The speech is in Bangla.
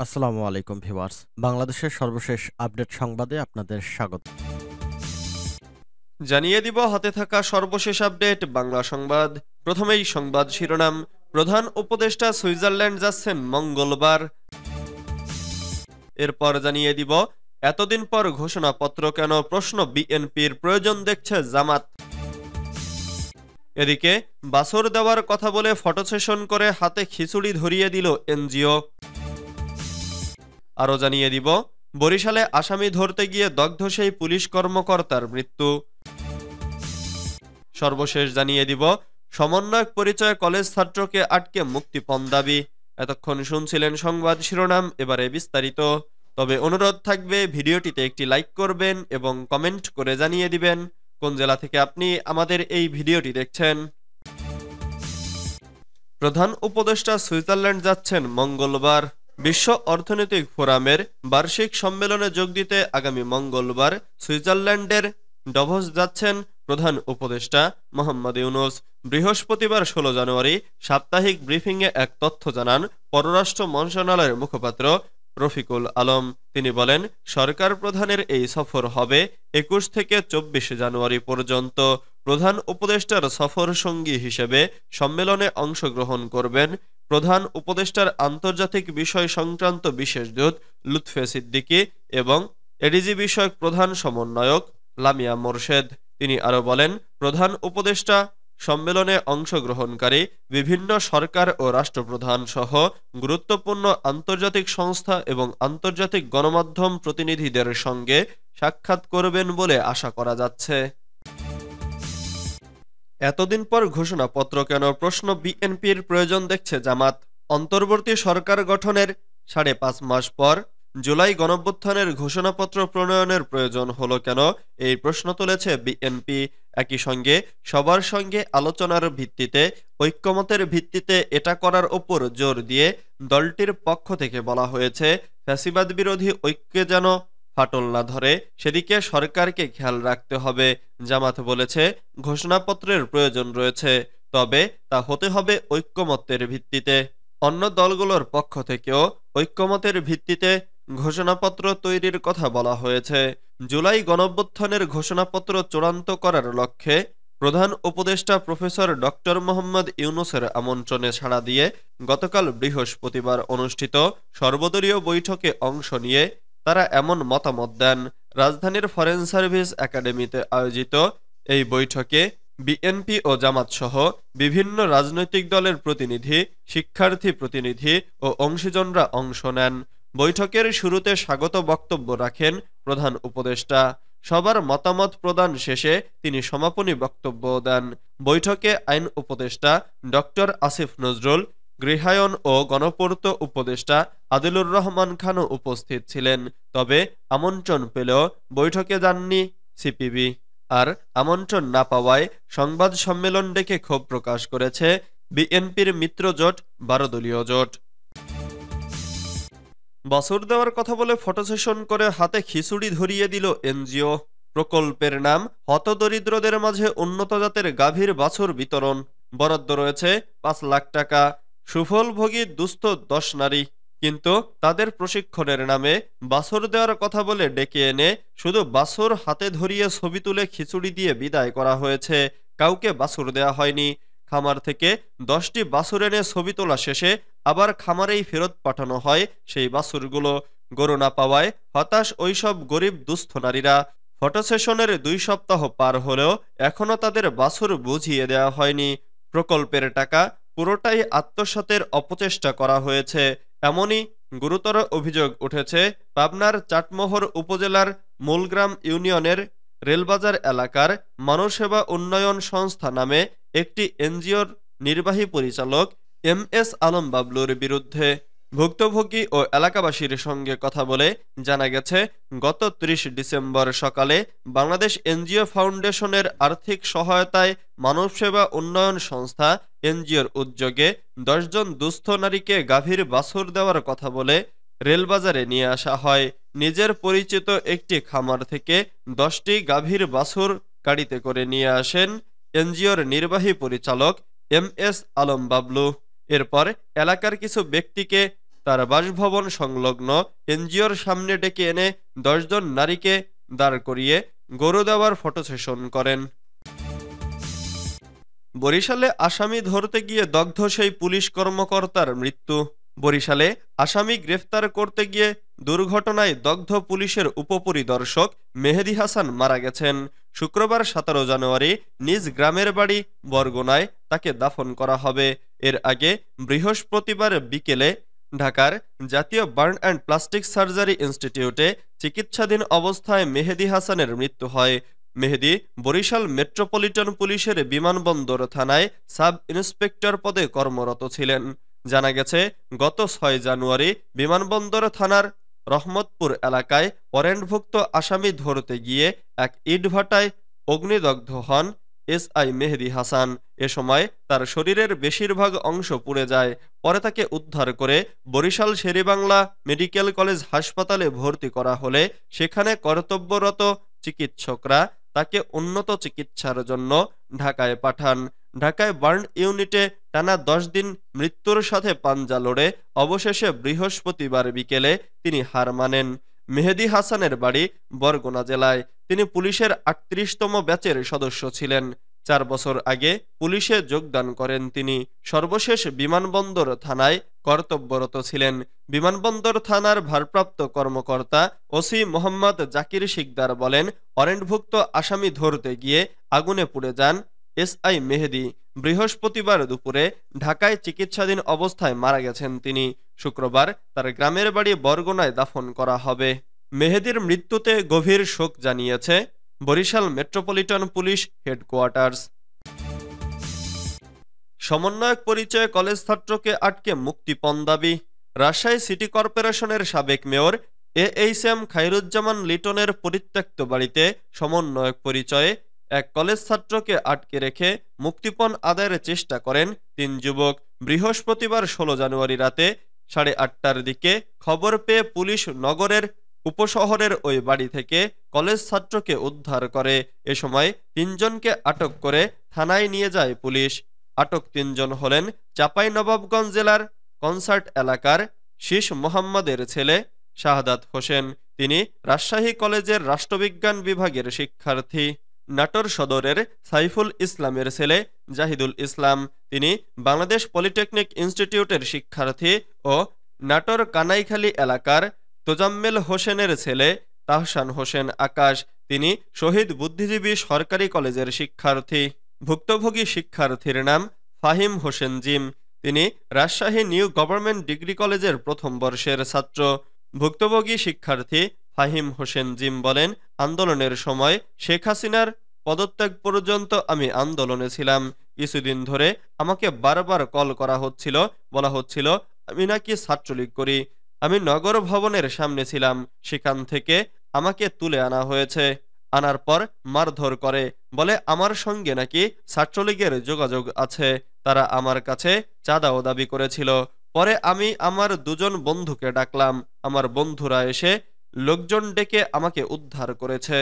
আসসালামু আলাইকুম ভিউয়ার্স। বাংলাদেশের সর্বশেষ আপডেট সংবাদে আপনাদের স্বাগত। জানিয়ে দিব হাতে থাকা সর্বশেষ আপডেট বাংলা সংবাদ। প্রথমেই সংবাদ শিরোনাম। প্রধান উপদেষ্টা সুইজারল্যান্ড যাচ্ছেন মঙ্গলবার। এরপর জানিয়ে দিব এতদিন পর ঘোষণাপত্র কেন, প্রশ্ন বিএনপির, প্রয়োজন দেখছে জামাত। এদিকে বাছর দেওয়ার কথা বলে ফটো সেশন করে হাতে খিচুড়ি ধরিয়ে দিল এনজিও। আরও জানিয়ে দিব বরিশালে আসামি ধরতে গিয়ে দগ্ধ সেই পুলিশ কর্মকর্তার মৃত্যু। সর্বশেষ জানিয়ে দিব সমন্বয়ক পরিচয় কলেজ ছাত্রকে আটকে মুক্তিপণ দাবি। এতক্ষণ শুনছিলেন সংবাদ শিরোনাম, এবারে বিস্তারিত। তবে অনুরোধ থাকবে ভিডিওটিতে একটি লাইক করবেন এবং কমেন্ট করে জানিয়ে দিবেন কোন জেলা থেকে আপনি আমাদের এই ভিডিওটি দেখছেন। প্রধান উপদেষ্টা সুইজারল্যান্ড যাচ্ছেন মঙ্গলবার। বিশ্ব অর্থনৈতিক ফোরামের বার্ষিক সম্মেলনে যোগ দিতে আগামী মঙ্গলবার সুইজারল্যান্ডের ডভস যাচ্ছেন প্রধান উপদেষ্টা মোহাম্মদ ইউনূস। বৃহস্পতিবার ১৬ জানুয়ারি সাপ্তাহিক ব্রিফিংয়ে এক তথ্য জানান পররাষ্ট্র মন্ত্রণালয়ের মুখপাত্র রফিকুল আলম। তিনি বলেন, সরকার প্রধানের এই সফর হবে ২১ থেকে ২৪ জানুয়ারি পর্যন্ত। প্রধান উপদেষ্টার সফর সঙ্গী হিসেবে সম্মেলনে অংশগ্রহণ করবেন প্রধান উপদেষ্টার আন্তর্জাতিক বিষয় সংক্রান্ত বিশেষ দূত লুৎফে সিদ্দিকী এবং এডিজি বিষয়ক প্রধান সমন্বয়ক লামিয়া মোরশেদ। তিনি আরও বলেন, প্রধান উপদেষ্টা সম্মেলনে অংশগ্রহণকারী বিভিন্ন সরকার ও রাষ্ট্রপ্রধান সহ গুরুত্বপূর্ণ আন্তর্জাতিক সংস্থা এবং আন্তর্জাতিক গণমাধ্যম প্রতিনিধিদের সঙ্গে সাক্ষাৎ করবেন বলে আশা করা যাচ্ছে। এতদিন পর ঘোষণাপত্র কেন, প্রশ্ন বিএনপির, প্রয়োজন দেখছে জামাত। অন্তর্বর্তী সরকার গঠনের ৫.৫ মাস পর জুলাই গণঅভ্যুত্থানের ঘোষণাপত্র প্রণয়নের প্রয়োজন হলো কেন, এই প্রশ্ন তুলেছে বিএনপি। একই সঙ্গে সবার সঙ্গে আলোচনার ভিত্তিতে, ঐক্যমতের ভিত্তিতে এটা করার ওপর জোর দিয়ে দলটির পক্ষ থেকে বলা হয়েছে, ফ্যাসিবাদ বিরোধী ঐক্যে যেন ফাটল না ধরে সেদিকে সরকারকে খেয়াল রাখতে হবে। জামাত বলেছে, ঘোষণাপত্রের প্রয়োজন রয়েছে, তবে তা হতে হবে ঐক্যমত্যের ভিত্তিতে। অন্য দলগুলোর পক্ষ থেকেও ঐক্যমতের ভিত্তিতে ঘোষণাপত্র তৈরির কথা বলা হয়েছে। জুলাই গণঅভ্যুত্থানের ঘোষণাপত্র চূড়ান্ত করার লক্ষ্যে প্রধান উপদেষ্টা প্রফেসর ডক্টর মোহাম্মদ ইউনূসের আমন্ত্রণে সাড়া দিয়ে গতকাল বৃহস্পতিবার অনুষ্ঠিত সর্বদলীয় বৈঠকে অংশ নিয়ে তারা এমন মতামত দেন। রাজধানীর ফরেন সার্ভিস একাডেমিতে আয়োজিত এই বৈঠকে বিএনপি ও জামাত সহ বিভিন্ন রাজনৈতিক দলের প্রতিনিধি, শিক্ষার্থী প্রতিনিধি ও অংশীজনরা অংশ নেন। বৈঠকের শুরুতে স্বাগত বক্তব্য রাখেন প্রধান উপদেষ্টা। সবার মতামত প্রদান শেষে তিনি সমাপনী বক্তব্য দেন। বৈঠকে আইন উপদেষ্টা ডক্টর আসিফ নজরুল, গৃহায়ন ও গণপূর্ত উপদেষ্টা আদিলুর রহমান খানও উপস্থিত ছিলেন। তবে আমন্ত্রণ পেলেও বৈঠকে যাননি সিপিবি। আর আমন্ত্রণ না পাওয়ায় সংবাদ সম্মেলন ডেকে ক্ষোভ প্রকাশ করেছে বিএনপির মিত্র জোট ১২ দলীয় জোট। বছর দেওয়ার কথা বলে ফটো সেশন করে হাতে খিচুড়ি ধরিয়ে দিল এনজিও। প্রকল্পের নাম হতদরিদ্রদের মাঝে উন্নত জাতের গাভীর বাছুর বিতরণ। বরাদ্দ রয়েছে ৫ লাখ টাকা। সুফলভোগী দুস্থ ১০ নারী। কিন্তু তাদের প্রশিক্ষণের নামে বাছর দেওয়ার কথা বলে ডেকে এনে শুধু বাছর হাতে ধরিয়ে ছবি তুলে খিচুড়ি দিয়ে বিদায় করা হয়েছে। কাউকে বাছুর দেয়া হয়নি। খামার থেকে ১০টি বাছুর এনে ছবি তোলা শেষে আবার খামারেই ফেরত পাঠানো হয় সেই বাছুরগুলো। গরু না পাওয়ায় হতাশ ওইসব গরিব দুস্থ নারীরা। ফটো সেশনের ২ সপ্তাহ পার হলেও এখনো তাদের বাছুর বুঝিয়ে দেওয়া হয়নি। প্রকল্পের টাকা পুরোটাই আত্মসাতের অপচেষ্টা করা হয়েছে, এমনই গুরুতর অভিযোগ উঠেছে পাবনার চাটমোহর উপজেলার মূলগ্রাম ইউনিয়নের রেলবাজার এলাকার মানবসেবা উন্নয়ন সংস্থা নামে একটি এনজিওর নির্বাহী পরিচালক MS আলম বাবলুর বিরুদ্ধে। ভুক্তভোগী ও এলাকাবাসীর সঙ্গে কথা বলে জানা গেছে, গত ৩০ ডিসেম্বর সকালে বাংলাদেশ এনজিও ফাউন্ডেশনের আর্থিক সহায়তায় মানবসেবা উন্নয়ন সংস্থা এনজিওর উদ্যোগে ১০ জন দুস্থ নারীকে গাভীর বাছুর দেওয়ার কথা বলে রেলবাজারে নিয়ে আসা হয়। নিজের পরিচিত একটি খামার থেকে ১০টি গাভীর বাছুর গাড়িতে করে নিয়ে আসেন এনজিওর নির্বাহী পরিচালক MS আলম বাবলু। এরপর এলাকার কিছু ব্যক্তিকে তার বাসভবন সংলগ্ন এনজিওর সামনে ডেকে এনে ১০ জন নারীকে দাঁড় করিয়ে গরু দেওয়ার ফটো সেশন করেন। বরিশালে আসামি ধরতে গিয়ে দগ্ধ সেই পুলিশ কর্মকর্তার মৃত্যু। বরিশালে আসামি গ্রেফতার করতে গিয়ে দুর্ঘটনায় দগ্ধ পুলিশের উপপরিদর্শক মেহেদী হাসান মারা গেছেন। শুক্রবার ১৭ জানুয়ারি নিজ গ্রামের বাড়ি বরগুনায় তাকে দাফন করা হবে। এর আগে বৃহস্পতিবার বিকেলে ঢাকার জাতীয় বার্ন অ্যান্ড প্লাস্টিক সার্জারি ইনস্টিটিউটে চিকিৎসাধীন অবস্থায় মেহেদী হাসানের মৃত্যু হয়। মেহেদী বরিশাল মেট্রোপলিটন পুলিশের বিমানবন্দর থানায় সাব ইন্সপেক্টর পদে কর্মরত ছিলেন। জানা গেছে, গত ৬ জানুয়ারি বিমানবন্দর থানার রহমতপুর এলাকায় ওয়ারেন্টভুক্ত আসামি ধরতে গিয়ে এক ইটভাটায় অগ্নিদগ্ধ হন এসআই মেহেদী হাসান। এ সময় তার শরীরের বেশিরভাগ অংশ পুড়ে যায়। পরে তাকে উদ্ধার করে বরিশাল শেরেবাংলা মেডিকেল কলেজ হাসপাতালে ভর্তি করা হলে সেখানে কর্তব্যরত চিকিৎসকরা তাকে উন্নত চিকিৎসার জন্য ঢাকায় পাঠান। ঢাকায় বার্ন ইউনিটে টানা ১০ দিন মৃত্যুর সাথে পাঞ্জা লড়ে অবশেষে বৃহস্পতিবার বিকেলে তিনি হার মানেন। মেহেদী হাসানের বাড়ি বরগুনা জেলায়। তিনি পুলিশের ৩৮তম ব্যাচের সদস্য ছিলেন। ৪ বছর আগে পুলিশে যোগদান করেন তিনি। সর্বশেষ বিমানবন্দর থানায় কর্তব্যরত ছিলেন। বিমানবন্দর থানার ভারপ্রাপ্ত কর্মকর্তা ওসি মোহাম্মদ জাকির শিকদার বলেন, ওয়ারেন্টভুক্ত আসামি ধরতে গিয়ে আগুনে পুড়ে যান এসআই মেহেদী। বৃহস্পতিবার দুপুরে ঢাকায় চিকিৎসাধীন অবস্থায় মারা গেছেন তিনি। শুক্রবার তার গ্রামের বাড়ি বরগুনায় দাফন করা হবে। মেহেদীর মৃত্যুতে গভীর শোক জানিয়েছে বরিশাল মেট্রোপলিটন পুলিশ হেডকোয়ার্টার্স। সমন্বয়ক পরিচয়ে কলেজ ছাত্রকে আটকে মুক্তিপণ দাবি। রাজশাহী সিটি কর্পোরেশনের সাবেক মেয়র এএইচএম খায়রুজ্জামান লিটনের পরিত্যক্ত বাড়িতে সমন্বয়ক পরিচয়ে এক কলেজ ছাত্রকে আটকে রেখে মুক্তিপণ আদায়ের চেষ্টা করেন ৩ যুবক। বৃহস্পতিবার ১৬ জানুয়ারি রাতে ৮:৩০টার দিকে খবর পেয়ে পুলিশ নগরের উপশহরের ওই বাড়ি থেকে কলেজ ছাত্রকে উদ্ধার করে। এ সময় ৩ জনকে আটক করে থানায় নিয়ে যায় পুলিশ। আটক ৩ জন হলেন চাঁপাইনবাবগঞ্জ জেলার কনসার্ট এলাকার শীষ মোহাম্মদের ছেলে শাহাদাত হোসেন। তিনি রাজশাহী কলেজের রাষ্ট্রবিজ্ঞান বিভাগের শিক্ষার্থী। নাটোর সদরের সাইফুল ইসলামের ছেলে জাহিদুল ইসলাম। তিনি বাংলাদেশ পলিটেকনিক ইনস্টিটিউটের শিক্ষার্থী ও নাটোর কানাইখালী এলাকার তোজাম্মেল হোসেনের ছেলে তাহসান হোসেন আকাশ। তিনি শহীদ বুদ্ধিজীবী সরকারি কলেজের শিক্ষার্থী। ভুক্তভোগী শিক্ষার্থীর নাম ফাহিম হোসেন জিম। তিনি রাজশাহী নিউ গভর্নমেন্ট ডিগ্রি কলেজের প্রথম বর্ষের ছাত্র। ভুক্তভোগী শিক্ষার্থী ফাহিম হোসেন জিম বলেন, আন্দোলনের সময় শেখ হাসিনার পদত্যাগ পর্যন্ত আমি আন্দোলনে ছিলাম। কিছুদিন ধরে আমাকে বারবার কল করা হচ্ছিল, বলা হচ্ছিল আমি নাকি ছাত্রলীগ করি। আমি নগর ভবনের সামনে ছিলাম, সেখান থেকে আমাকে তুলে আনা হয়েছে। আনার পর মারধর করে, বলে আমার সঙ্গে নাকি ছাত্রলীগের যোগাযোগ আছে। তারা আমার কাছে চাঁদাও দাবি করেছিল। পরে আমি আমার ২ জন বন্ধুকে ডাকলাম। আমার বন্ধুরা এসে লোকজন ডেকে আমাকে উদ্ধার করেছে।